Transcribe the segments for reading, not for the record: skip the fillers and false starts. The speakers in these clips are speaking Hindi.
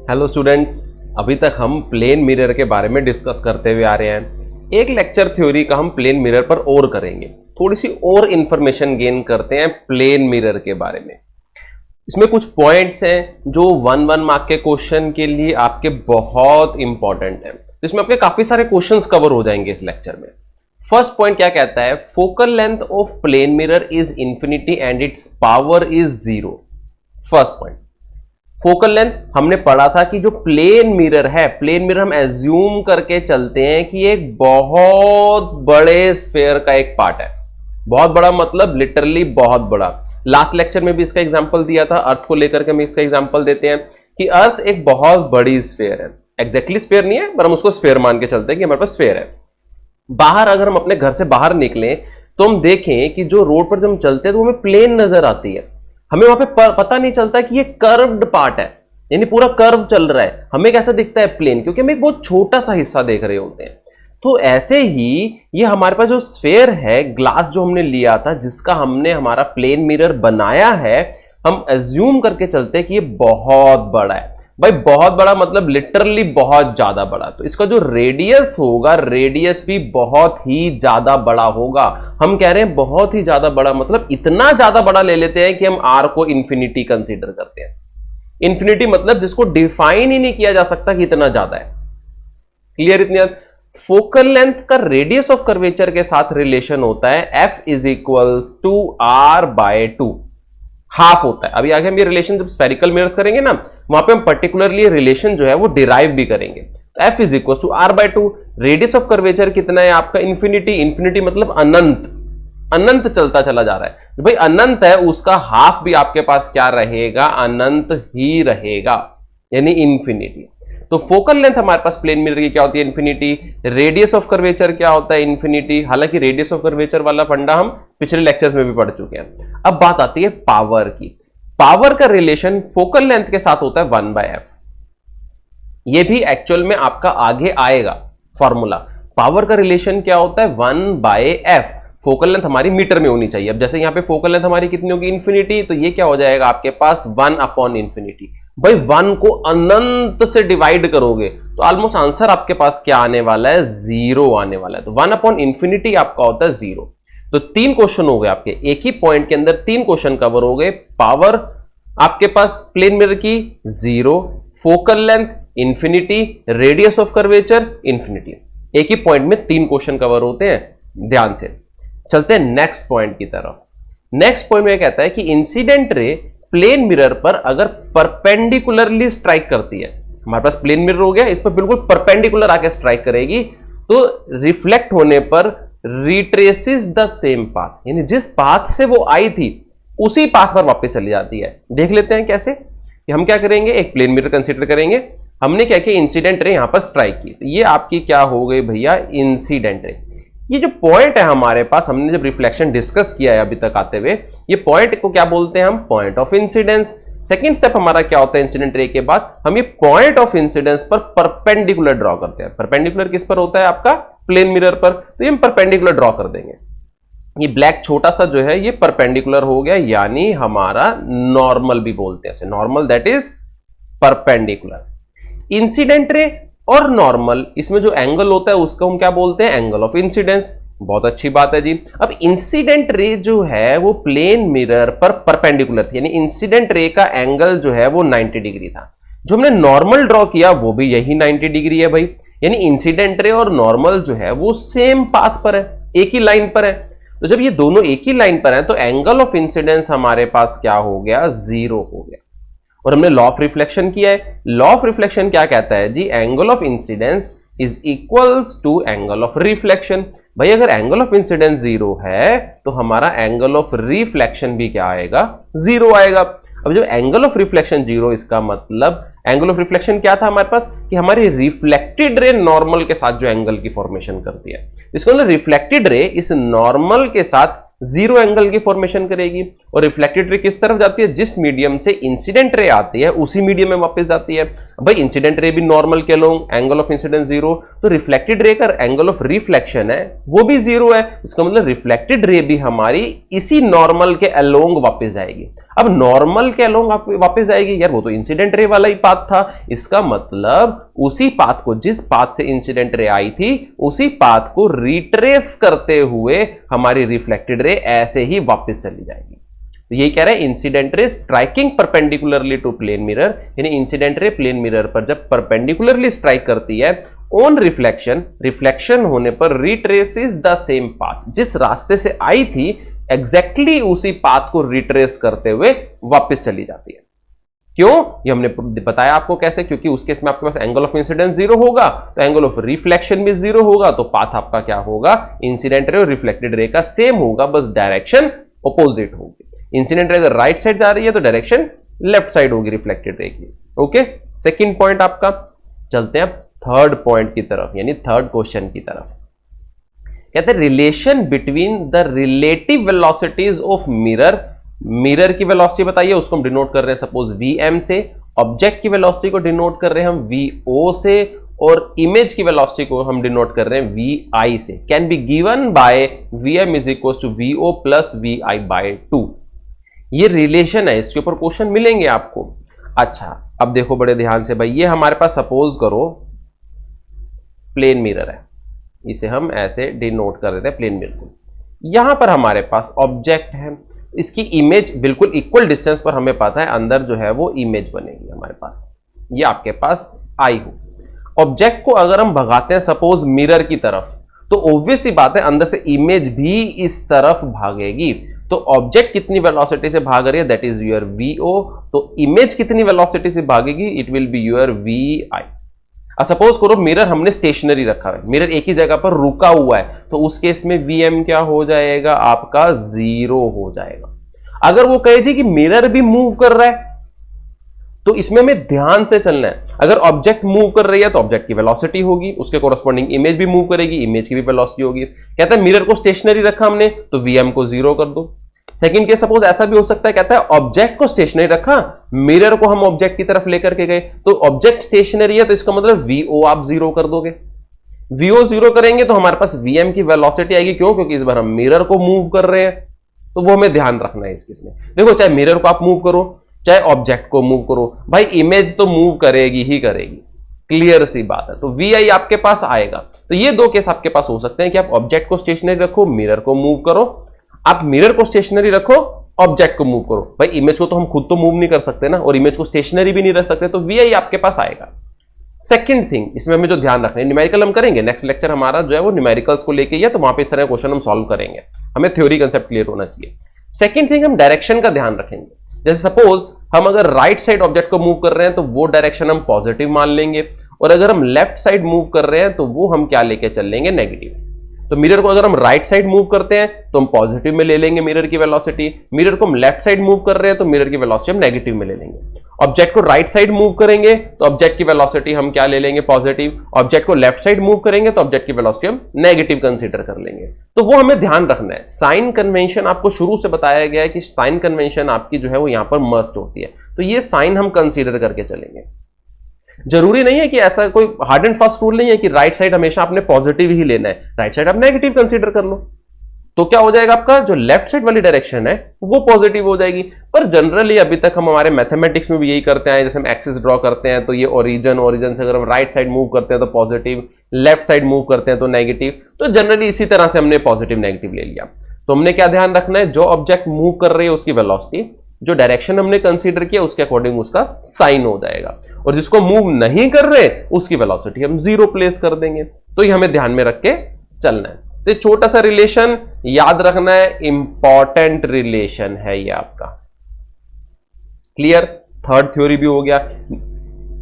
हेलो स्टूडेंट्स, अभी तक हम प्लेन मिरर के बारे में डिस्कस करते हुए आ रहे हैं। एक लेक्चर थ्योरी का हम प्लेन मिरर पर और करेंगे, थोड़ी सी और इंफॉर्मेशन गेन करते हैं प्लेन मिरर के बारे में। इसमें कुछ पॉइंट्स हैं जो 1 मार्क के क्वेश्चन के लिए आपके बहुत इंपॉर्टेंट हैं। इसमें आपके काफी सारे क्वेश्चंस कवर हो जाएंगे इस लेक्चर में। फर्स्ट पॉइंट क्या कहता है? Focal length of plane mirror is infinity and its power is 0। First point, focal length हमने पढ़ा था कि जो प्लेन मिरर है, प्लेन मिरर हम एज्यूम करके चलते हैं कि एक बहुत बड़े स्फेयर का एक पार्ट है। बहुत बड़ा मतलब लिटरली बहुत बड़ा। लास्ट लेक्चर में भी इसका एग्जांपल दिया था, अर्थ को लेकर के हम इसका एग्जांपल देते हैं कि अर्थ एक बहुत बड़ी स्फेयर है। एग्जैक्टली स्फेयर नहीं है पर हम उसको स्फेयर मान के चलते हैं कि हमारे पास स्फेयर है। बाहर अगर हम अपने घर से बाहर निकलें तो हम देखें कि जो रोड पर जब हम चलते हैं तो हमें प्लेन नजर आती है। हमें वहां पे पता नहीं चलता कि ये कर्व्ड पार्ट है, यानी पूरा कर्व चल रहा है। हमें कैसा दिखता है? प्लेन, क्योंकि हम एक बहुत छोटा सा हिस्सा देख रहे होते हैं। तो ऐसे ही ये हमारे पास जो स्फेयर है, ग्लास जो हमने लिया था, जिसका हमने हमारा प्लेन मिरर बनाया है, हम एज्यूम करके चलते हैं कि ये बहुत बड़ा है। भाई बहुत बड़ा मतलब लिटरली बहुत ज्यादा बड़ा। तो इसका जो रेडियस होगा, रेडियस भी बहुत ही ज्यादा बड़ा होगा। हम कह रहे हैं बहुत ही ज्यादा बड़ा मतलब इतना ज्यादा बड़ा ले लेते हैं कि हम आर को इंफिनिटी कंसीडर करते हैं। इंफिनिटी मतलब जिसको डिफाइन ही नहीं किया जा सकता कि इतना ज्यादा है। क्लियर? इतनी फोकल लेंथ का रेडियस ऑफ कर्वेचर के साथ रिलेशन होता है F is equals to R by 2, half होता है। अभी आगे हम ये रिलेशन जब स्फेरिकल मिरर्स करेंगे ना, वहां पे हम पर्टिकुलरली रिलेशन जो है वो डिराइव भी करेंगे। तो F is equal to R by 2, radius of curvature कितना है आपका? इंफिनिटी। इंफिनिटी मतलब अनंत, अनंत चलता चला जा रहा है। भाई अनंत है, उसका हाफ भी आपके पास क्या रहेगा? अनंत ही रहेगा, यानी इंफिनिटी। तो फोकल लेंथ हमारे पास प्लेन मिरर की क्या होती है? इंफिनिटी। रेडियस ऑफ कर्वेचर क्या होता है? इंफिनिटी। हालांकि रेडियस ऑफ कर्वेचर वाला फंडा हम पिछले लेक्चर्स में भी पढ़ चुके हैं। अब बात आती है पावर की। पावर का रिलेशन फोकल लेंथ के साथ होता है 1/f। ये भी एक्चुअल में आपका आगे आएगा फॉर्मूला। पावर का रिलेशन क्या होता है? 1/f। फोकल लेंथ हमारी मीटर में होनी चाहिए। अब जैसे यहां पे फोकल लेंथ हमारी कितनी होगी? इंफिनिटी। तो ये क्या हो जाएगा आपके पास? 1/इंफिनिटी। भाई 1 को अनंत से डिवाइड करोगे तो ऑलमोस्ट आंसर आपके पास क्या आने वाला है? 0 आने वाला है। तो 1/इंफिनिटी आपका होता है 0। तो 3 क्वेश्चन हो गए आपके, एक ही पॉइंट के अंदर 3 क्वेश्चन कवर हो गए। पावर आपके पास प्लेन मिरर की 0, focal length infinity, radius of curvature infinity. एक ही पॉइंट में 3 क्वेश्चन कवर होते हैं। ध्यान से चलते हैं नेक्स्ट पॉइंट की तरफ। नेक्स्ट पॉइंट में कहता है कि इंसिडेंट रे प्लेन मिरर पर अगर परपेंडिकुलरली स्ट्राइक करती है, हमारे पास प्लेन मिरर हो गया, इस पर बिल्कुल परपेंडिकुलर आके स्ट्राइक करेगी, तो रिफ्लेक्ट होने पर रिट्रेसेस द सेम पाथ, यानी जिस पाथ से वो आई थी उसी पाथ पर वापस चली जाती है। देख लेते हैं कैसे। कि हम क्या करेंगे? एक प्लेन मिरर कंसीडर करेंगे। हमने क्या किया? इंसिडेंट रे यहां पर स्ट्राइक की, तो ये आपकी क्या हो गई भैया? Incident ray. ये जो पॉइंट है हमारे पास, हमने जब रिफ्लेक्शन डिस्कस किया है अभी तक आते हुए, ये पॉइंट को क्या बोलते हैं हम? Point of incidence. Second step हमारा क्या होता है? इंसिडेंट रे के बाद हम ये पॉइंट ऑफ इंसिडेंस पर परपेंडिकुलर ड्रॉ करते हैं। परपेंडिकुलर किस पर होता है? आपका प्लेन मिरर पर। तो ये हम परपेंडिकुलर ड्रॉ कर देंगे। ये ब्लैक छोटा सा जो है ये परपेंडिकुलर हो गया, यानी हमारा नॉर्मल भी बोलते हैं, normal that is perpendicular. Incident ray और नॉर्मल, इसमें जो एंगल होता है उसको हम क्या बोलते हैं? Angle of incidence. बहुत अच्छी बात है जी। अब इंसिडेंट रे जो है वो प्लेन मिरर पर परपेंडिकुलर थी, यानी इंसिडेंट रे का एंगल जो है वो 90 डिग्री था। जो हमने नॉर्मल ड्रॉ किया वो भी यही 90 डिग्री है भाई, यानी इंसिडेंट रे और नॉर्मल जो है वो सेम पाथ पर है, एक ही लाइन पर है। तो जब ये दोनों एक ही लाइन पर है तो एंगल ऑफ इंसिडेंस हमारे पास क्या हो गया? 0 हो गया। और हमने लॉ ऑफ रिफ्लेक्शन किया है। लॉ ऑफ रिफ्लेक्शन क्या कहता है जी? Angle of incidence is equals to angle of reflection. भाई अगर एंगल ऑफ इंसिडेंस 0 है तो हमारा एंगल ऑफ रिफ्लेक्शन भी क्या आएगा? 0 आएगा। अब जब एंगल ऑफ रिफ्लेक्शन 0, इसका मतलब एंगल ऑफ रिफ्लेक्शन क्या था हमारे पास? कि हमारी रिफ्लेक्टेड रे नॉर्मल के साथ जो एंगल की फॉर्मेशन करती है, इसका मतलब रिफ्लेक्टेड रे इस नॉर्मल के साथ 0 एंगल की फॉर्मेशन करेगी। और रिफ्लेक्टेड रे किस तरफ जाती है, जिस मीडियम से इंसिडेंट रे आती है उसी मीडियम में वापस जाती है। भाई इंसिडेंट रे भी नॉर्मल के along, angle of incidence zero, तो रिफ्लेक्टेड रे का एंगल ऑफ रिफ्लेक्शन है वो भी जीरो है। इसका मतलब रिफ्लेक्टेड रे भी हमारी इसी नॉर्मल के अलोंग वापस जाएगी। अब नॉर्मल के अलोंग वापस जाएगी यार, वो तो इंसिडेंट रे वाला ही पाथ था। इसका मतलब उसी पाथ को, जिस पाथ से इंसिडेंट रे आई थी उसी पाथ को रिट्रेस करते हुए हमारी रिफ्लेक्टेड रे ऐसे ही वापस चली जाएगी। तो यही कह रहा है incident ray striking perpendicularly to plane mirror, यानी इंसिडेंट रे प्लेन मिरर पर जब परपेंडिकुलरली स्ट्राइक करती है ऑन रिफ्लेक्शन, रिफ्लेक्शन होने पर रिट्रेसेस द सेम पाथ, जिस रास्ते से आई थी एग्जैक्टली उसी पाथ को रिट्रेस करते हुए वापस चली जाती है। क्यों, ये हमने बताया आपको कैसे, क्योंकि उस केस में आपके पास एंगल ऑफ इंसिडेंस जीरो होगा तो एंगल ऑफ रिफ्लेक्शन भी जीरो होगा, तो पाथ आपका क्या होगा, इंसिडेंट रे और रिफ्लेक्टेड रे का सेम होगा, बस डायरेक्शन अपोजिट होगी। इंसिडेंट रे अगर राइट साइड जा रही है तो डायरेक्शन लेफ्ट साइड होगी रिफ्लेक्टेड रे की। ओके, सेकंड पॉइंट आपका। चलते हैं थर्ड पॉइंट की तरफ, यानी थर्ड क्वेश्चन की तरफ। कहते हैं relation between the relative velocities of mirror, mirror की वेलोसिटी बताइए, उसको हम डिनोट कर रहे हैं सपोज वीएम से, ऑब्जेक्ट की वेलोसिटी को डिनोट कर रहे हैं हम वीओ से, और इमेज की वेलोसिटी को हम डिनोट कर रहे हैं वी से। Can be given by VM is equal to VO plus V I by 2। ये रिलेशन है, इसके ऊपर क्वेश्चन मिलेंगे आपको। अच्छा अब देखो बड़े ध्यान से भाई, ये हमारे पास सपोज करो प्लेन मिरर है, इसे हम ऐसे डिनोट कर देते हैं प्लेन मिरर को। यहां पर हमारे पास ऑब्जेक्ट है, इसकी इमेज बिल्कुल इक्वल डिस्टेंस पर हमें पता है अंदर जो है वो इमेज बनेगी हमारे पास, ये आपके पास आई हो। ऑब्जेक्ट को अगर हम भगाते हैं सपोज मिरर की तरफ, तो ऑब्वियस सी बात है अंदर से इमेज भी इस तरफ भागेगी। तो ऑब्जेक्ट कितनी वेलोसिटी से भाग रही है, दैट इज योर वीओ, तो इमेज कितनी वेलोसिटी से भागेगी, it will be your V I. Suppose करो मिरर हमने स्टेशनरी रखा है, मिरर एक ही जगह पर रुका हुआ है, तो उस केस में वीएम क्या हो जाएगा आपका, जीरो हो जाएगा। अगर वो कहे जी कि मिरर भी मूव कर रहा है, तो इसमें हमें ध्यान से चलना है। अगर ऑब्जेक्ट मूव कर रही है तो ऑब्जेक्ट की वेलोसिटी होगी, उसके कोरस्पॉन्डिंग इमेज भी मूव करेगी, इमेज की भी वेलोसिटी होगी। कहता है मिरर को स्टेशनरी रखा हमने तो वीएम को जीरो कर दो। सेकंड केस सपोज ऐसा भी हो सकता है, कहता है ऑब्जेक्ट को स्टेशनरी रखा, मिरर को हम ऑब्जेक्ट की तरफ लेकर के गए, तो ऑब्जेक्ट स्टेशनरी है तो इसका मतलब वीओ आप जीरो कर दोगे। वीओ जीरो करेंगे तो हमारे पास वीएम की वेलोसिटी आएगी, क्यों, क्योंकि इस बार हम मिरर को मूव कर रहे हैं, तो वो हमें ध्यान रखना है इस केस में। देखो चाहे मिरर को आप मूव करो चाहे ऑब्जेक्ट को मूव करो, भाई इमेज तो मूव करेगी ही करेगी, क्लियर सी बात है। तो वी आई आपके पास आएगा। तो ये दो केस आपके पास हो सकते हैं कि आप ऑब्जेक्ट को स्टेशनरी रखो, मिरर को मूव करो, आप मिरर को स्टेशनरी रखो, ऑब्जेक्ट को मूव करो। भाई इमेज को तो हम खुद तो मूव नहीं कर सकते ना, और इमेज को स्टेशनरी भी नहीं रख सकते, तो वी आई आपके पास आएगा। सेकंड थिंग इसमें हमें जो ध्यान रखना है, न्यूमेरिकल हम करेंगे, नेक्स्ट लेक्चर हमारा जो है वो न्यूमेरिकल्स को लेके ही है, तो वहां पे इस तरह क्वेश्चन हम सॉल्व करेंगे, हमें थ्योरी कंसेप्ट क्लियर होना चाहिए। सेकंड थिंग हम डायरेक्शन का ध्यान रखेंगे। जैसे सपोज हम अगर राइट साइड ऑब्जेक्ट को मूव कर रहे हैं तो वो डायरेक्शन हम पॉजिटिव मान लेंगे, और अगर हम लेफ्ट साइड मूव कर रहे हैं तो वो हम क्या लेके चल लेंगे, नेगेटिव। तो मिरर को अगर हम राइट साइड मूव करते हैं तो हम पॉजिटिव में ले लेंगे मिरर की वेलोसिटी, मिरर को हम लेफ्ट साइड मूव कर रहे हैं तो मिरर की वेलोसिटी हम नेगेटिव में ले लेंगे। ऑब्जेक्ट को राइट साइड मूव करेंगे तो ऑब्जेक्ट की वेलोसिटी हम क्या ले लेंगे, पॉजिटिव। ऑब्जेक्ट को लेफ्ट साइड मूव करेंगे तो ऑब्जेक्ट की वेलोसिटी हम नेगेटिव कंसीडर कर लेंगे। तो वो हमें ध्यान रखना है। साइन कन्वेंशन आपको शुरू से बताया गया है कि साइन कन्वेंशन आपकी जो है वो यहां पर मस्ट होती है, तो ये साइन हम कंसीडर करके चलेंगे। जरूरी नहीं है कि ऐसा कोई हार्ड एंड फास्ट रूल नहीं है कि राइट साइड हमेशा आपने पॉजिटिव ही लेना है, राइट साइड आप नेगेटिव कंसीडर कर लो, तो क्या हो जाएगा आपका जो लेफ्ट साइड वाली डायरेक्शन है वो पॉजिटिव हो जाएगी। पर जनरली अभी तक हम हमारे मैथमेटिक्स में भी यही करते हैं, जैसे हम एक्सिस ड्रॉ करते हैं तो ये ओरिजिन से अगर हम राइट साइड मूव करते हैं तो पॉजिटिव, लेफ्ट साइड मूव करते हैं तो नेगेटिव, तो जनरली इसी तरह से हमने पॉजिटिव नेगेटिव ले लिया। तो हमने क्या ध्यान रखना है, जो ऑब्जेक्ट मूव कर रही है उसकी वेलोसिटी, जो डायरेक्शन हमने कंसीडर किया उसके अकॉर्डिंग उसका साइन हो जाएगा, और जिसको मूव नहीं कर रहे उसकी वेलोसिटी हम जीरो प्लेस कर देंगे। तो ये हमें ध्यान में रख के चलना है। तो छोटा सा रिलेशन याद रखना है, इंपॉर्टेंट रिलेशन है ये आपका। क्लियर, थर्ड थ्योरी भी हो गया।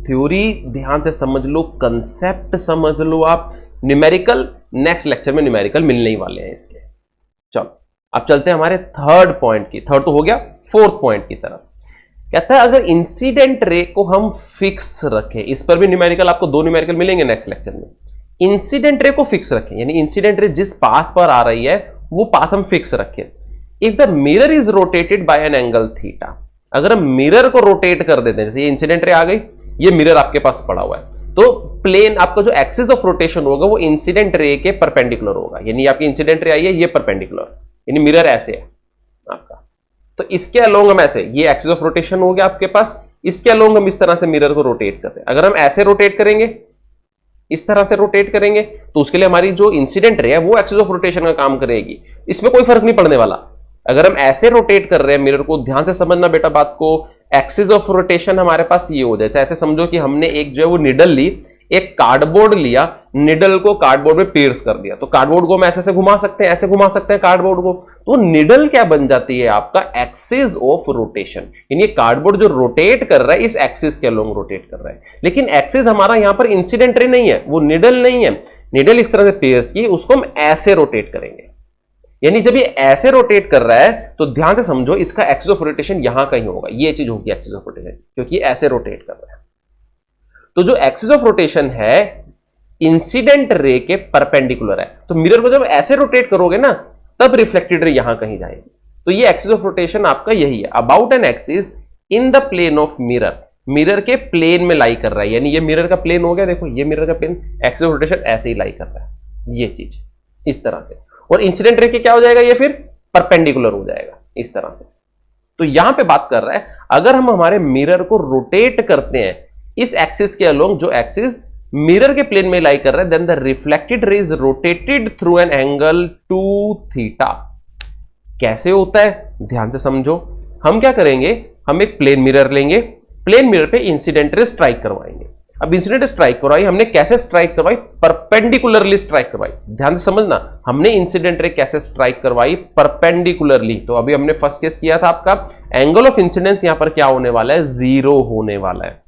थ्योरी ध्यान से समझ लो, कंसेप्ट समझ लो आप। न्यूमेरिकल नेक्स्ट लेक्चर में न्यूमेरिकल मिलने ही वाले हैं इसके। चलो अब चलते हैं हमारे थर्ड पॉइंट की, थर्ड तो हो गया, फोर्थ पॉइंट की तरफ। कहता है अगर इंसिडेंट रे को हम फिक्स रखें, इस पर भी न्यूमेरिकल आपको दो न्यूमेरिकल मिलेंगे नेक्स्ट लेक्चर में। इंसिडेंट रे को फिक्स रखें, यानी इंसिडेंट रे जिस पाथ पर आ रही है वो पाथ हम फिक्स रखें। If the mirror is rotated bye an angle theta, अगर हम मिरर को रोटेट कर देते हैं, जैसे ये इंसिडेंट रे आ गई, ये मिरर आपके पास पड़ा हुआ है, तो प्लेन आपका जो एक्सिस ऑफ रोटेशन होगा वो इंसिडेंट रे के परपेंडिकुलर होगा, यानी आपकी इंसिडेंट रे आई है, ये परपेंडिकुलर, यानी मिरर ऐसे है आपका, तो इसके अलोंग हम ऐसे, ये एक्सिस ऑफ रोटेशन हो गया आपके पास, इसके अलोंग हम इस तरह से मिरर को रोटेट करते हैं। अगर हम ऐसे रोटेट करेंगे, इस तरह से रोटेट करेंगे, तो उसके लिए हमारी जो इंसिडेंट रे है वो एक्सिस ऑफ रोटेशन का काम करेगी, इसमें कोई फर्क नहीं पड़ने वाला। अगर हम ऐसे रोटेट कर रहे हैं मिरर को, ध्यान से समझना बेटा बात को, एक्सिस ऑफ रोटेशन हमारे पास ये हो जाए, ऐसे समझो कि हमने एक जो है वो निडल ली, एक कार्डबोर्ड लिया, निडल को कार्डबोर्ड में पियर्स कर दिया, तो कार्डबोर्ड को हम ऐसे घुमा सकते हैं, ऐसे घुमा सकते हैं कार्डबोर्ड को, तो निडल क्या बन जाती है आपका एक्सिस ऑफ रोटेशन, यानी कार्डबोर्ड जो रोटेट कर रहा है इस एक्सिस के अलोंग रोटेट कर रहा है, लेकिन एक्सिस हमारा यहां पर इंसिडेंट रे नहीं है, वो निडल नहीं है, निडल इस तरह से पियर्स की, उसको हम ऐसे रोटेट करेंगे, यानी जब ये ऐसे रोटेट कर रहा है तो ध्यान से समझो इसका एक्सिस ऑफ रोटेशन यहां कहीं होगा, ये चीज होगी एक्सिस ऑफ रोटेशन, क्योंकि ऐसे रोटेट कर रहा है। तो जो एक्सिस ऑफ रोटेशन है इंसिडेंट रे के परपेंडिकुलर है, तो मिरर को जब ऐसे रोटेट करोगे ना तब रिफ्लेक्टेड रे यहां कहीं जाएगी, तो ये एक्सिस ऑफ रोटेशन आपका यही है, about an axis in the plane of mirror, mirror के प्लेन में लाई कर रहा है, यानी ये मिरर का प्लेन हो गया, देखो ये मिरर का प्लेन, एक्सिस ऑफ रोटेशन ऐसे ही लाई कर रहा है, ये चीज इस तरह से, और इंसिडेंट रे के क्या हो जाएगा, ये फिर परपेंडिकुलर हो जाएगा इस तरह से। तो यहां पे बात कर रहा है अगर हम हमारे मिरर को रोटेट करते हैं इस एक्सिस के अलोंग, जो एक्सिस मिरर के प्लेन में लाई कर रहा है, then the reflected ray is rotated through an angle two theta. कैसे होता है ध्यान से समझो, हम क्या करेंगे, हम एक प्लेन मिरर लेंगे, प्लेन मिरर पे इंसिडेंट रे स्ट्राइक करवाएंगे। अब इंसिडेंट स्ट्राइक करवाई हमने, कैसे स्ट्राइक करवाई, परपेंडिकुलरली स्ट्राइक करवाई, ध्यान से समझना, हमने इंसिडेंट रे कैसे स्ट्राइक करवाई, परपेंडिकुलरली। तो अभी हमने फर्स्ट केस किया था आपका, एंगल ऑफ इंसिडेंस यहां पर क्या होने वाला है, जीरो होने वाला है,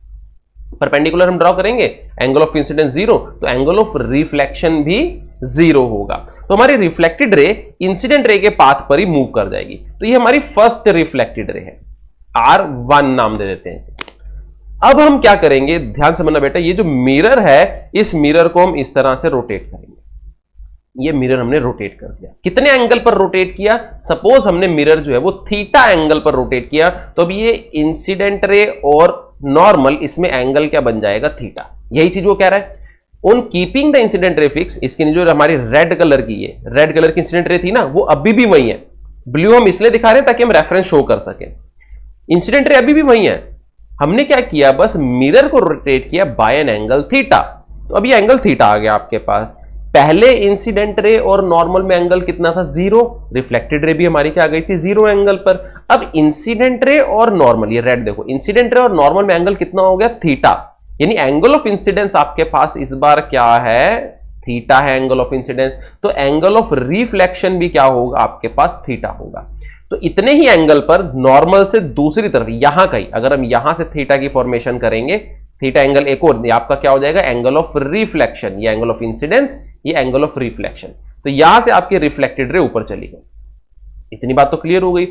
परपेंडिकुलर हम ड्रॉ करेंगे, एंगल ऑफ इंसिडेंस जीरो, तो एंगल ऑफ रिफ्लेक्शन भी जीरो होगा, तो हमारी रिफ्लेक्टेड रे इंसिडेंट रे के पाथ पर ही मूव कर जाएगी। तो ये हमारी फर्स्ट रिफ्लेक्टेड रे है, R1 नाम दे देते हैं इसे। अब हम क्या करेंगे, ध्यान समझना बेटा, ये जो मिरर है इस मिरर को हम इस तरह से रोटेट करेंगे, ये मिरर हमने रोटेट कर दिया, कितने एंगल पर रोटेट किया, सपोज हमने मिरर जो है वो थीटा एंगल पर रोटेट किया, तो अब ये इंसिडेंट रे और नॉर्मल, इसमें एंगल क्या बन जाएगा, थीटा, यही चीज वो कह रहा है। On keeping the incident ray fix, इसकी जो हमारी रेड कलर की, ये रेड कलर की इंसिडेंट रे थी ना, वो अभी भी वही है, ब्लू हम इसलिए दिखा रहे हैं ताकि हम रेफरेंस शो कर सकें, इंसिडेंट रे अभी भी वही है, हमने क्या किया, बस मिरर को रोटेट किया बाय एन एंगल थीटा, तो अब ये एंगल थीटा आ गया आपके पास। पहले इंसिडेंट रे और नॉर्मल में एंगल कितना था, जीरो, रिफ्लेक्टेड रे भी हमारी क्या आ गई थी, जीरो एंगल पर। अब इंसिडेंट रे और नॉर्मल, ये रेड देखो, इंसिडेंट रे और नॉर्मल में एंगल कितना हो गया, थीटा, यानी एंगल ऑफ इंसिडेंस आपके पास इस बार क्या है, थीटा है एंगल ऑफ इंसिडेंस, तो एंगल ऑफ रिफ्लेक्शन भी क्या होगा आपके पास, थीटा होगा। तो इतने ही एंगल पर नॉर्मल से दूसरी तरफ यहां कहीं, अगर हम यहां से थीटा की फॉर्मेशन करेंगे, थीटा एंगल एक और, आपका क्या हो जाएगा, एंगल ऑफ रिफ्लेक्शन, ये एंगल ऑफ इंसिडेंस, ये एंगल ऑफ रिफ्लेक्शन, तो यहां से आपकी रिफ्लेक्टेड रे ऊपर चली गई। इतनी बात तो क्लियर हो गई।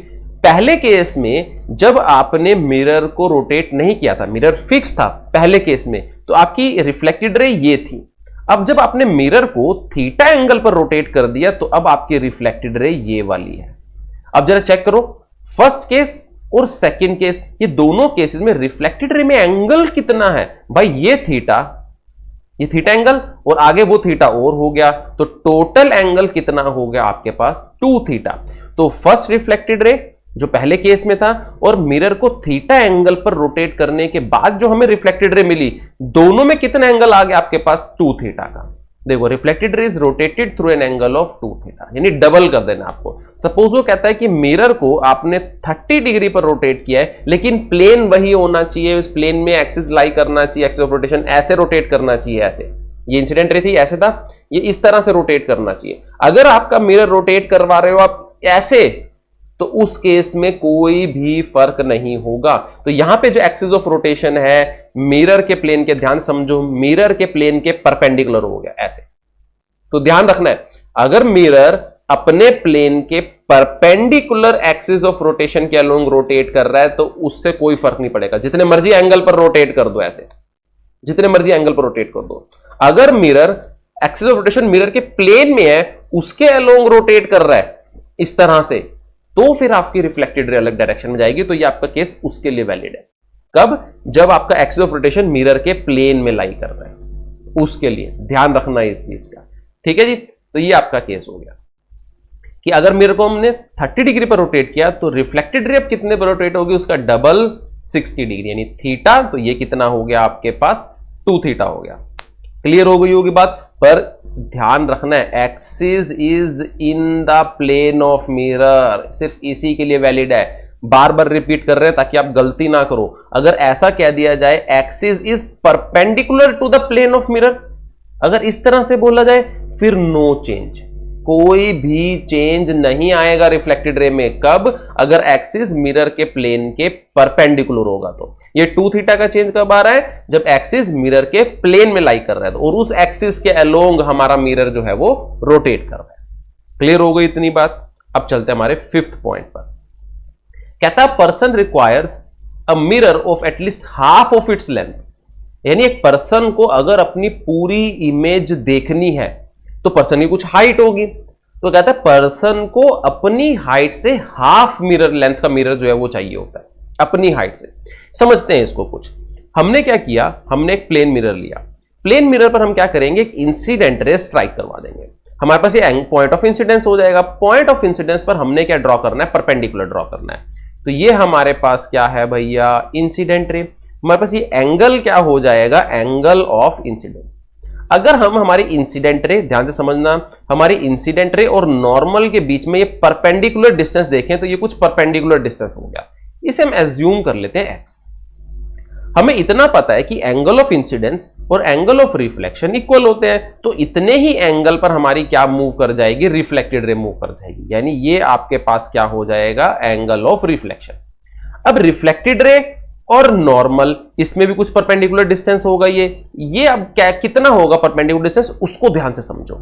पहले केस में जब आपने मिरर को रोटेट नहीं किया था, मिरर फिक्स था पहले केस में, तो आपकी रिफ्लेक्टेड रे ये थी। अब जब आपने मिरर को थीटा एंगल पर रोटेट कर दिया, तो अब आपकी रिफ्लेक्टेड रे ये वाली है। अब जरा चेक करो, फर्स्ट केस और सेकंड केस, ये दोनों केसेस में रिफ्लेक्टेड रे में एंगल कितना है भाई, ये थीटा एंगल और आगे वो थीटा और हो गया, तो टोटल एंगल कितना हो गया आपके पास, 2 थीटा। तो फर्स्ट रिफ्लेक्टेड रे जो पहले केस में था और मिरर को थीटा एंगल पर रोटेट करने के बाद जो हमें रिफ्लेक्टेड रे मिली, दोनों में कितना एंगल आ गया आपके पास, 2 थीटा का। देखो, reflected ray is rotated through an angle of 2 theta, यानी डबल कर देना आपको। सपोज वो कहता है कि मिरर को आपने 30 डिग्री पर रोटेट किया है, लेकिन प्लेन वही होना चाहिए, उस प्लेन में एक्सिस लाई करना चाहिए, एक्सिस ऑफ रोटेशन ऐसे रोटेट करना चाहिए, ऐसे, ये इंसिडेंट रे थी ऐसे था, ये इस तरह से रोटेट करना चाहिए। अगर आपका मिरर रोटेट करवा रहे हो आप ऐसे, तो उस केस में कोई भी फर्क नहीं होगा। तो यहां पे जो एक्सिस ऑफ रोटेशन है मिरर के प्लेन के, ध्यान समझो, मिरर के प्लेन के परपेंडिकुलर हो गया ऐसे। तो ध्यान रखना है, अगर मिरर अपने प्लेन के परपेंडिकुलर एक्सिस ऑफ रोटेशन के अलोंग रोटेट कर रहा है, तो उससे कोई फर्क नहीं पड़ेगा, जितने मर्जी एंगल पर रोटेट कर दो, ऐसे जितने मर्जी एंगल पर रोटेट कर दो। अगर mirror axis of rotation mirror के प्लेन में है, उसके अलोंग रोटेट कर रहा है इस तरह से, तो फिर आपकी रिफ्लेक्टेड रे अलग डायरेक्शन में जाएगी, तो ये आपका केस उसके लिए वैलिड है। कब? जब आपका एक्सिस ऑफ रोटेशन मिरर के प्लेन में लाई कर रहा है, उसके लिए ध्यान रखना है इस चीज का। ठीक है जी, तो ये आपका केस हो गया कि अगर मिरर को हमने 30 डिग्री पर रोटेट किया तो रिफ्लेक्टेड रे अब कितने पर रोटेट होगी, उसका डबल 60 डिग्री यानी थीटा, तो ये कितना हो गया आपके पास 2 थीटा हो गया। क्लियर हो गई होगी बात। पर ध्यान रखना है axis is in the plane of mirror, सिर्फ इसी के लिए वैलिड है। बार बार रिपीट कर रहे हैं ताकि आप गलती ना करो। अगर ऐसा कह दिया जाए axis is perpendicular to the plane of mirror, अगर इस तरह से बोला जाए फिर नो चेंज, कोई भी चेंज नहीं आएगा रिफ्लेक्टेड रे में। कब? अगर एक्सिस मिरर के प्लेन के परपेंडिकुलर होगा। तो ये 2 थीटा का चेंज कब आ रहा है? जब एक्सिस मिरर के प्लेन में लाई कर रहा है और उस एक्सिस के अलोंग हमारा मिरर जो है वो रोटेट कर रहा है। क्लियर हो गई इतनी बात। अब चलते हैं हमारे 5th पॉइंट पर। कहता है person requires a mirror of at least half of its length, यानी एक पर्सन को अगर अपनी पूरी इमेज देखनी है तो पर्सन की कुछ हाइट होगी, तो कहता है पर्सन को अपनी हाइट से हाफ मिरर लेंथ का मिरर जो है वो चाहिए होता है, अपनी हाइट से। समझते हैं इसको कुछ। हमने क्या किया, हमने एक प्लेन मिरर लिया। प्लेन मिरर पर हम क्या करेंगे, एक इंसिडेंट रे स्ट्राइक करवा देंगे। हमारे पास ये पॉइंट ऑफ इंसिडेंस हो जाएगा। पॉइंट ऑफ इंसिडेंस पर हमने क्या ड्रॉ करना है, परपेंडिकुलर ड्रॉ करना है। तो ये हमारे पास क्या है भैया, इंसिडेंट रे। हमारे पास ये एंगल क्या हो जाएगा, एंगल ऑफ इंसिडेंस। अगर हम हमारी इंसिडेंट रे, ध्यान से समझना, हमारी इंसिडेंट रे और नॉर्मल के बीच में ये परपेंडिकुलर डिस्टेंस देखें तो ये कुछ परपेंडिकुलर डिस्टेंस हो गया। इसे हम एज्यूम कर लेते हैं x। हमें इतना पता है कि एंगल ऑफ इंसिडेंस और एंगल ऑफ रिफ्लेक्शन इक्वल होते हैं, तो इतने ही एंगल पर हमारी क्या मूव कर जाएगी, रिफ्लेक्टेड रे मूव कर जाएगी। यानी ये आपके पास क्या हो जाएगा, एंगल ऑफ रिफ्लेक्शन। अब रिफ्लेक्टेड रे और नॉर्मल, इसमें भी कुछ परपेंडिकुलर डिस्टेंस होगा। ये अब क्या कितना होगा परपेंडिकुलर डिस्टेंस, उसको ध्यान से समझो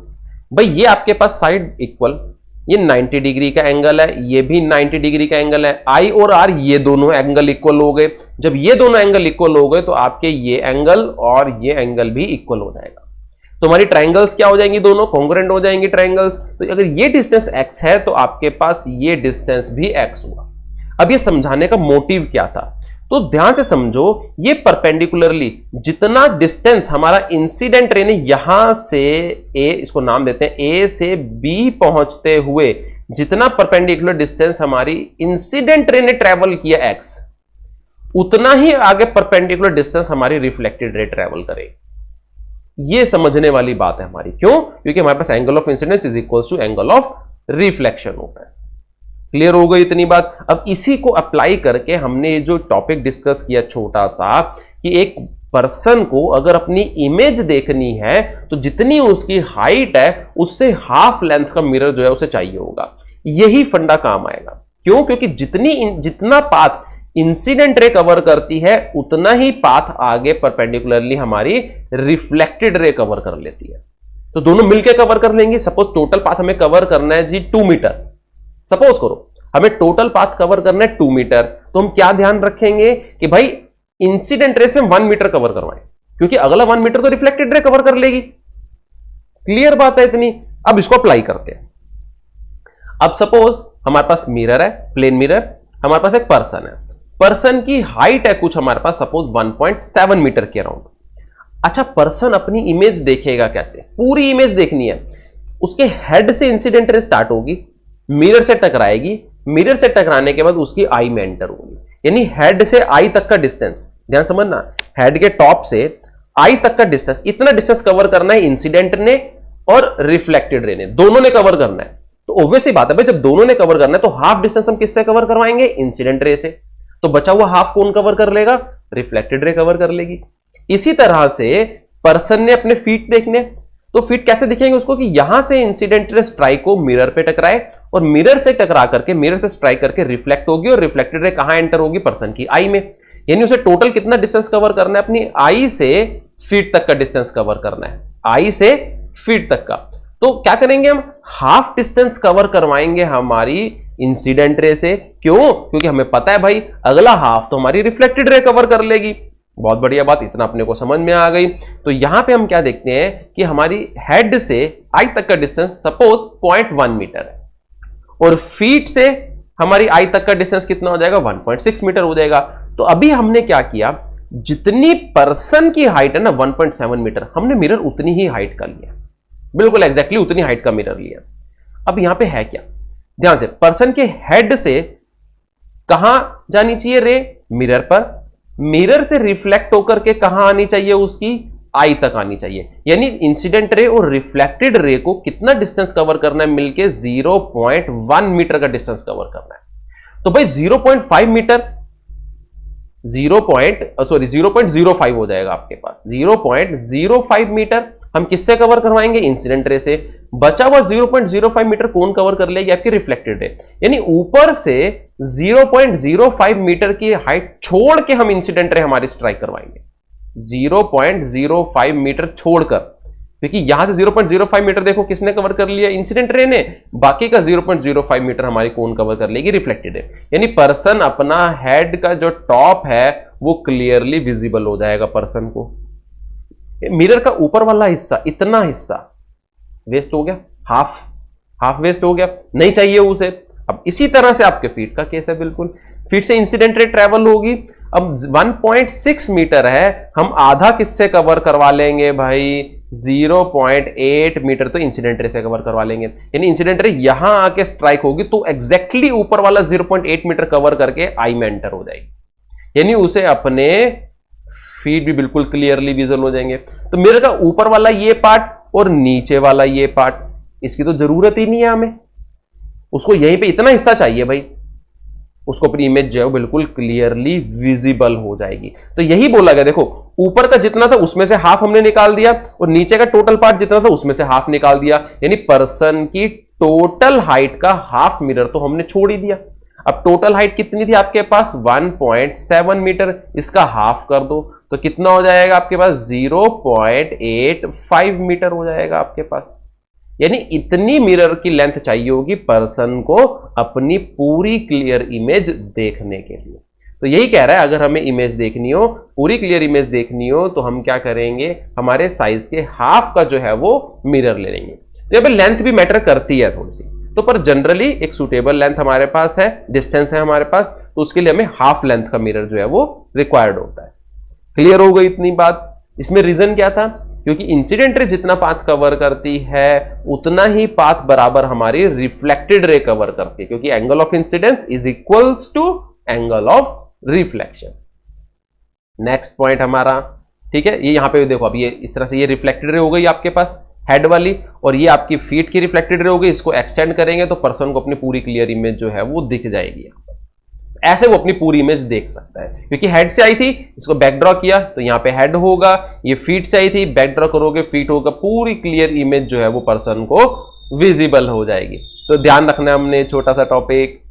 भाई। ये आपके पास साइड इक्वल, ये 90 डिग्री का एंगल है, ये भी 90 डिग्री का एंगल है। I और R ये दोनों एंगल इक्वल हो गए। जब ये दोनों एंगल इक्वल हो गए तो आपके ये एंगल और ये एंगल भी इक्वल हो जाएगा। तो हमारी ट्रायंगल्स क्या हो जाएंगी, दोनों कॉन्ग्रुएंट हो जाएंगी ट्रायंगल्स। तो अगर ये डिस्टेंस x है तो आपके पास ये डिस्टेंस भी x हुआ। अब ये समझाने का मोटिव क्या था, तो ध्यान से समझो। ये परपेंडिकुलरली जितना डिस्टेंस हमारा इंसिडेंट रे ने यहां से ए, इसको नाम देते हैं ए से बी पहुंचते हुए, जितना परपेंडिकुलर डिस्टेंस हमारी इंसिडेंट रे ने ट्रेवल किया x, उतना ही आगे परपेंडिकुलर डिस्टेंस हमारी रिफ्लेक्टेड रे ट्रेवल करे। ये समझने वाली बात है हमारी। क्यों? क्योंकि हमारे पास angle of incidence is equal to angle of reflection होता है। क्लियर हो गई इतनी बात। अब इसी को अप्लाई करके हमने जो टॉपिक डिस्कस किया छोटा सा, कि एक पर्सन को अगर अपनी इमेज देखनी है तो जितनी उसकी हाइट है उससे हाफ लेंथ का मिरर जो है उसे चाहिए होगा। यही फंडा काम आएगा। क्यों? क्योंकि जितना पाथ इंसिडेंट रे कवर करती है उतना ही पाथ आगे परपेंडिकुलरली हमारी रिफ्लेक्टेड रे कवर कर लेती है। तो दोनों मिलकर कवर कर लेंगे। सपोज टोटल पाथ हमें कवर करना है जी 2 मीटर। सपोज करो हमें टोटल पाथ कवर करना है 2 मीटर, तो हम क्या ध्यान रखेंगे कि भाई इंसिडेंट रे से हम 1 मीटर कवर करवाएं, क्योंकि अगला 1 मीटर तो रिफ्लेक्टेड रे कवर कर लेगी। क्लियर बात है इतनी। अब इसको अप्लाई करते हैं। अब सपोज हमारे पास मिरर है, प्लेन मिरर, हमारे पास एक पर्सन है। पर्सन की हाइट है कुछ हमारे पास सपोज 1.7 मीटर के अराउंड। अच्छा, पर्सन अपनी इमेज देखेगा कैसे? पूरी इमेज देखनी है। उसके हेड से इंसिडेंट रे स्टार्ट होगी, मिरर से टकराएगी, मिरर से टकराने के बाद उसकी आई में एंटर होगी। यानी हेड से आई तक का डिस्टेंस, ध्यान समझना, हेड के टॉप से आई तक का डिस्टेंस, इतना डिस्टेंस कवर करना है इंसिडेंट ने और रिफ्लेक्टेड रे ने, दोनों ने कवर करना है। तो ऑब्वियस ही बात है भाई, जब दोनों ने कवर करना है तो हाफ डिस्टेंस हम किससे कवर करवाएंगे? इंसिडेंट रे से। तो बचा हुआ हाफ कौन कवर कर लेगा? रिफ्लेक्टेड रे कवर कर लेगी। इसी तरह से पर्सन ने अपने फीट देखने, तो फीट कैसे दिखेंगे उसको? कि यहां से इंसिडेंट रे स्ट्राइक को मिरर पे टकराए और मिरर से टकरा करके, मिरर से स्ट्राइक करके रिफ्लेक्ट होगी और रिफ्लेक्टेड रे कहां एंटर होगी? पर्सन की आई में। यानी उसे टोटल कितना डिस्टेंस कवर करना है? अपनी आई से फीट तक का डिस्टेंस कवर करना है, आई से फीट तक का। तो क्या करेंगे हम? हाफ डिस्टेंस कवर करवाएंगे हमारी इंसिडेंट रे से। क्यों? क्योंकि हमें पता है भाई अगला हाफ तो हमारी रिफ्लेक्टेड रे कवर कर लेगी। बहुत बढ़िया बात, इतना अपने को समझ में आ गई। तो यहां पे हम क्या देखते हैं कि हमारी हेड से आई तक का डिस्टेंस सपोज 0.1 मीटर है और फीट से हमारी आई तक का डिस्टेंस कितना हो जाएगा, 1.6 मीटर हो जाएगा। तो अभी हमने क्या किया, जितनी पर्सन की हाइट है ना 1.7 मीटर, हमने मिरर उतनी ही हाइट का लिया, बिल्कुल एग्जैक्टली उतनी हाइट का मिरर लिया। अब यहां पे है क्या, ध्यान से, पर्सन के हेड से कहां जानी चाहिए रे, मिरर पर, मिरर से रिफ्लेक्ट होकर के कहां आनी चाहिए, उसकी आई तक आनी चाहिए। यानी इंसिडेंट रे और रिफ्लेक्टेड रे को कितना डिस्टेंस कवर करना है, मिलके 0.1 मीटर का डिस्टेंस कवर करना है। तो भाई 0.5 मीटर 0.05 हो जाएगा आपके पास, 0.05 मीटर हम किससे कवर करवाएंगे, इंसिडेंट रे से। बचा हुआ 0.05 मीटर कौन कवर कर लेगी, आपकी रिफ्लेक्टेड रे। यानी ऊपर से 0.05 मीटर की हाइट छोड़ के हम इंसिडेंट रे हमारी स्ट्राइक करवाएंगे, 0.05 मीटर छोड़कर, क्योंकि यहां से 0.05 मीटर देखो किसने कवर कर लिया, इंसिडेंट रे ने, बाकी का 0.05 मीटर हमारी कौन कवर कर लेगी, रिफ्लेक्टेड रे। यानी पर्सन अपना हेड का जो टॉप है वो क्लियरली विजिबल हो जाएगा पर्सन को। मिरर का ऊपर वाला हिस्सा, इतना हिस्सा वेस्ट हो गया, हाफ वेस्ट हो गया, नहीं चाहिए उसे। अब इसी तरह से आपके फीट का केस है, बिल्कुल फीट से इंसिडेंट रे ट्रेवल होगी। अब 1.6 मीटर है, हम आधा किससे कवर करवा लेंगे भाई, 0.8 मीटर तो इंसिडेंट रे से कवर करवा लेंगे। यानी इंसिडेंट रे यहां आके स्ट्राइक होगी तो एग्जैक्टली ऊपर वाला 0.8 मीटर कवर करके आई में एंटर हो जाएगी। यानी उसे अपने फीट भी बिल्कुल क्लियरली विजुअल हो जाएंगे। तो मिरर का ऊपर वाला ये पार्ट और नीचे वाला ये पार्ट, इसकी तो जरूरत ही नहीं है हमें, उसको यहीं पे इतना हिस्सा चाहिए भाई, उसको अपनी इमेज जो है बिल्कुल क्लियरली विजिबल हो जाएगी। तो यही बोला गया, देखो ऊपर का जितना था उसमें से हाफ हमने निकाल दिया और नीचे का टोटल पार्ट जितना था उसमें से हाफ निकाल दिया। यानी पर्सन की टोटल हाइट का हाफ मिरर तो हमने छोड़ ही दिया। अब टोटल हाइट कितनी थी आपके पास, 1.7 मीटर, इसका हाफ कर दो तो कितना हो जाएगा आपके पास, 0.85 मीटर हो जाएगा आपके पास। यानी इतनी मिरर की लेंथ चाहिए होगी पर्सन को अपनी पूरी क्लियर इमेज देखने के लिए। तो यही कह रहा है, अगर हमें इमेज देखनी हो, पूरी क्लियर इमेज देखनी हो, तो हम क्या करेंगे, हमारे साइज के हाफ का जो है वो मिरर ले लेंगे। तो यहाँ पे लेंथ भी मैटर करती है थोड़ी सी, तो पर जनरली एक सुटेबल लेंथ हमारे पास है, डिस्टेंस है हमारे पास, तो उसके लिए हमें हाफ लेंथ का मिरर जो है वो रिक्वायर्ड होता है। क्लियर हो गई इतनी बात। इसमें रीजन क्या था, क्योंकि इंसिडेंट रे जितना पाथ कवर करती है उतना ही पाथ बराबर हमारी रिफ्लेक्टेड रे कवर करती है, क्योंकि angle of incidence is equals to angle of reflection. Next point हमारा, ठीक है, ये यहां पे देखो, अब ये इस तरह से ये रिफ्लेक्टेड रे हो गई आपके पास हेड वाली, और ये आपकी फीट की रिफ्लेक्टेड रे हो गई। इसको एक्सटेंड करेंगे तो पर्सन को अपनी पूरी क्लियर इमेज जो है वो दिख जाएगी। ऐसे वो अपनी पूरी इमेज देख सकता है, क्योंकि हेड से आई थी, इसको बैक ड्रॉ किया तो यहां पे हेड होगा, ये फीट से आई थी, बैक ड्रॉ करोगे फीट होगा, पूरी क्लियर इमेज जो है वो पर्सन को विजिबल हो जाएगी। तो ध्यान रखना है हमने, छोटा सा टॉपिक।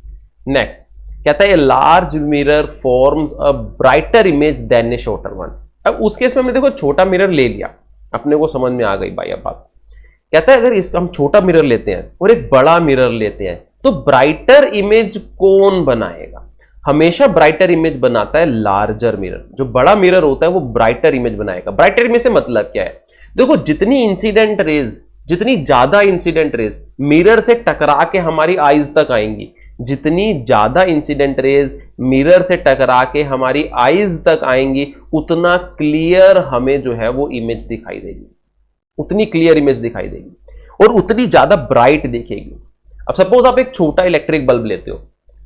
नेक्स्ट कहता है, large mirror forms a brighter image than a shorter one. अब उस केस में हमने देखो छोटा मिरर ले लिया, अपने को समझ में आ गई भाई अब बात। कहता है अगर इसका हम छोटा मिरर लेते हैं और एक बड़ा मिरर लेते हैं तो ब्राइटर इमेज कौन बनाएगा, हमेशा ब्राइटर इमेज बनाता है लार्जर मिरर। जो बड़ा मिरर होता है वो ब्राइटर इमेज बनाएगा। ब्राइटर इमेज से मतलब क्या है, देखो जितनी इंसिडेंट रेज, जितनी ज्यादा इंसिडेंट रेज मिरर से टकरा के हमारी आईज तक आएंगी, जितनी ज्यादा इंसिडेंट रेज मिरर से टकरा के हमारी आईज तक आएंगी, उतना क्लियर हमें जो है वो इमेज दिखाई देगी, उतनी क्लियर इमेज दिखाई देगी और उतनी ज्यादा ब्राइट दिखेगी। अब सपोज आप एक छोटा इलेक्ट्रिक बल्ब लेते हो,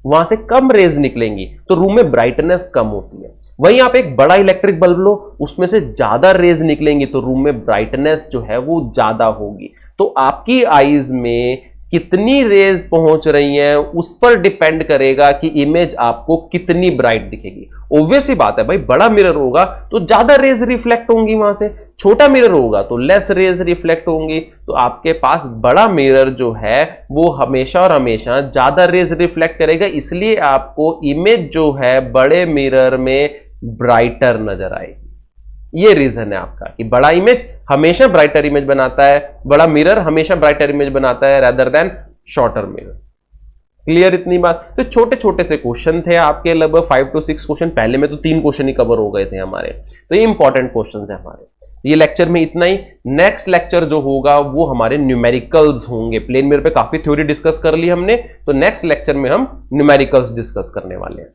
वहां से कम रेज निकलेंगी तो रूम में ब्राइटनेस कम होती है। वहीं आप एक बड़ा इलेक्ट्रिक बल्ब लो, उसमें से ज्यादा रेज निकलेंगी तो रूम में ब्राइटनेस जो है वो ज्यादा होगी। तो आपकी आईज में कितनी रेज पहुंच रही हैं उस पर डिपेंड करेगा कि इमेज आपको कितनी ब्राइट दिखेगी। ऑब्वियस ही बात है भाई, बड़ा मिरर होगा तो ज्यादा रेज रिफ्लेक्ट होंगी वहां से, छोटा मिरर होगा तो लेस रेज रिफ्लेक्ट होंगी। तो आपके पास बड़ा मिरर जो है वो हमेशा और हमेशा ज्यादा रेज रिफ्लेक्ट करेगा, इसलिए आपको इमेज जो है बड़े मिरर में ब्राइटर नजर आएगी। ये रीजन है आपका कि बड़ा इमेज हमेशा ब्राइटर इमेज बनाता है, बड़ा मिरर हमेशा ब्राइटर इमेज बनाता है rather than shorter mirror. Clear इतनी बात। तो छोटे छोटे से क्वेश्चन थे आपके, लगभग 5 to 6 क्वेश्चन, पहले में तो 3 क्वेश्चन ही कवर हो गए थे हमारे, तो ये इंपॉर्टेंट क्वेश्चन है हमारे। ये लेक्चर में इतना ही। नेक्स्ट लेक्चर जो होगा वो हमारे न्यूमेरिकल्स होंगे। प्लेन मिरर पे काफी थ्योरी डिस्कस कर ली हमने, तो नेक्स्ट लेक्चर में हम न्यूमेरिकल्स डिस्कस करने वाले हैं।